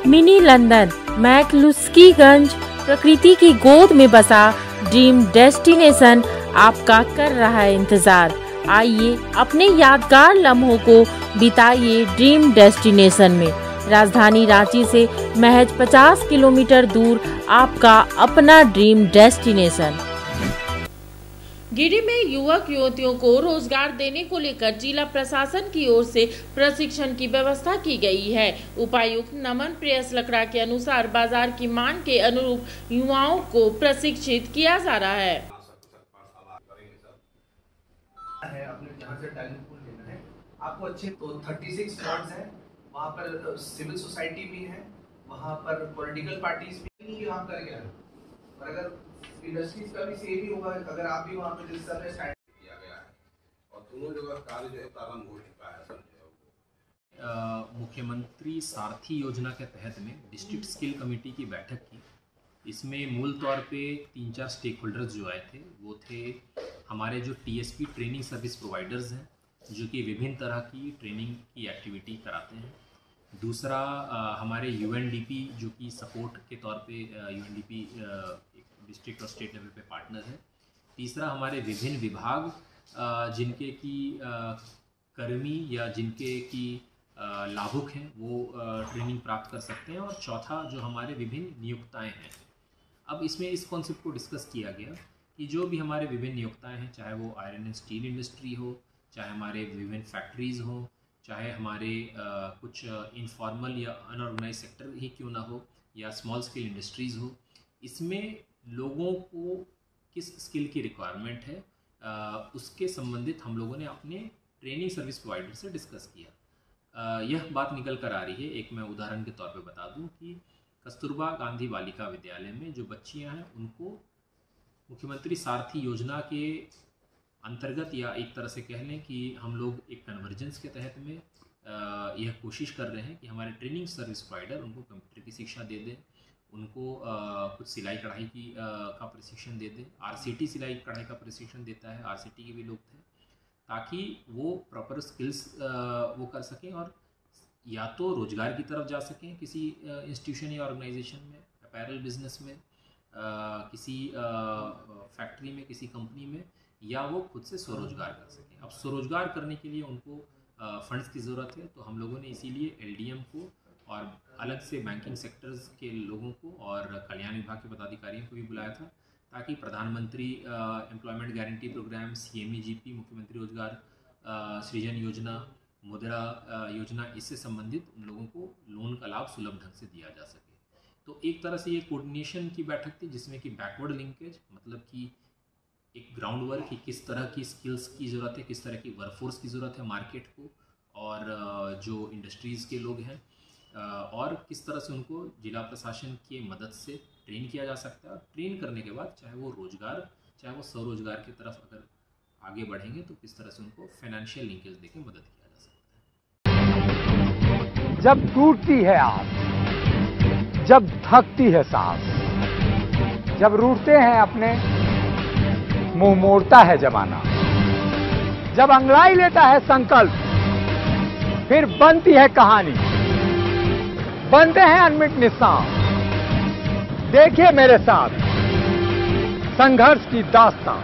Mini London McCluskieganj प्रकृति की गोद में बसा ड्रीम डेस्टिनेशन आपका कर रहा है इंतजार। आइए अपने यादगार लम्हों को बिताइए ड्रीम डेस्टिनेशन में। राजधानी रांची से महज 50 किलोमीटर दूर आपका अपना ड्रीम डेस्टिनेशन। गिरिडीह में युवक युवतियों को रोजगार देने को लेकर जिला प्रशासन की ओर से प्रशिक्षण की व्यवस्था की गई है। उपायुक्त नमन प्रेयस लकड़ा के अनुसार बाजार की मांग के अनुरूप युवाओं को प्रशिक्षित किया जा रहा है। आपको अच्छे तो 36 स्पॉट्स हैं, वहाँ पर सिविल सोसाइटी भी है, वहाँ पर पॉलिटिकल पार्टीज भी नहीं वहाँ कर गया, और अगर इंडस्ट्रीज का भी सेम ही होगा अगर आप भी वहाँ पे जिस तरह स्टार्ट किया गया है और दोनों जगह कार्य जो है प्रारंभ हो चुका है। मुख्यमंत्री सारथी योजना के तहत में डिस्ट्रिक्ट स्किल कमेटी की बैठक की। इसमें मूल तौर पे 3-4 स्टेक होल्डर्स जो आए थे वो थे हमारे जो टीएसपी ट्रेनिंग सर्विस प्रोवाइडर्स हैं जो कि विभिन्न तरह की ट्रेनिंग की एक्टिविटी कराते हैं। दूसरा हमारे यूएनडीपी जो कि सपोर्ट के तौर पे यूएनडीपी डिस्ट्रिक्ट और स्टेट लेवल पे पार्टनर है। तीसरा हमारे विभिन्न विभाग जिनके की कर्मी या जिनके की लाभुक हैं वो ट्रेनिंग प्राप्त कर सकते हैं। और चौथा जो हमारे विभिन्न नियोक्ताएं हैं। अब इसमें इस कॉन्सेप्ट को डिस्कस किया गया कि जो भी हमारे विभिन्न नियोक्ताएं हैं, चाहे वो आयरन एंड स्टील इंडस्ट्री हो, चाहे हमारे विभिन्न फैक्ट्रीज़ हो, चाहे हमारे कुछ इनफॉर्मल या अनऑर्गेनाइज सेक्टर ही क्यों ना हो, या स्मॉल स्केल इंडस्ट्रीज़ हो, इसमें लोगों को किस स्किल की रिक्वायरमेंट है उसके संबंधित हम लोगों ने अपने ट्रेनिंग सर्विस प्रोवाइडर से डिस्कस किया। यह बात निकल कर आ रही है, एक मैं उदाहरण के तौर पे बता दूं कि कस्तूरबा गांधी बालिका विद्यालय में जो बच्चियां हैं उनको मुख्यमंत्री सारथी योजना के अंतर्गत, या एक तरह से कह लें कि हम लोग एक कन्वर्जेंस के तहत में यह कोशिश कर रहे हैं कि हमारे ट्रेनिंग सर्विस प्रोवाइडर उनको कंप्यूटर की शिक्षा दे दें, उनको कुछ सिलाई कढ़ाई की का प्रशिक्षण दे दें। आरसीटी सिलाई कढ़ाई का प्रशिक्षण देता है, आरसीटी के भी लोग थे, ताकि वो प्रॉपर स्किल्स वो कर सकें और या तो रोजगार की तरफ जा सकें किसी इंस्टीट्यूशन या ऑर्गेनाइजेशन में, अपैरल बिजनेस में, किसी फैक्ट्री में, किसी कंपनी में, या वो खुद से स्वरोजगार कर सकें। अब स्वरोजगार करने के लिए उनको फंड्स की ज़रूरत है, तो हम लोगों ने इसीलिए एलडीएम को और अलग से बैंकिंग सेक्टर्स के लोगों को और कल्याण विभाग के पदाधिकारियों को भी बुलाया था, ताकि प्रधानमंत्री एम्प्लॉयमेंट गारंटी प्रोग्राम, सीएमईजीपी, मुख्यमंत्री रोजगार सृजन योजना, मुद्रा योजना, इससे संबंधित उन लोगों को लोन का लाभ सुलभ ढंग से दिया जा सके। तो एक तरह से ये कोऑर्डिनेशन की बैठक थी जिसमें कि बैकवर्ड लिंकेज, मतलब कि एक ग्राउंड वर्क की किस तरह की स्किल्स की ज़रूरत है, किस तरह की वर्कफोर्स की ज़रूरत है मार्केट को, और जो इंडस्ट्रीज़ के लोग हैं, और किस तरह से उनको जिला प्रशासन की मदद से ट्रेन किया जा सकता है। और ट्रेन करने के बाद चाहे वो रोजगार, चाहे वो स्वरोजगार की तरफ अगर आगे बढ़ेंगे तो किस तरह से उनको फाइनेंशियल लिंकेज देकर मदद किया जा सकता है। जब टूटती है आस, जब थकती है सांस, जब रूठते हैं अपने, मुंह मोड़ता है जमाना, जब अंगड़ाई लेता है संकल्प, फिर बनती है कहानी, बनते हैं अनमिट निशान। देखिए मेरे साथ संघर्ष की दास्तान।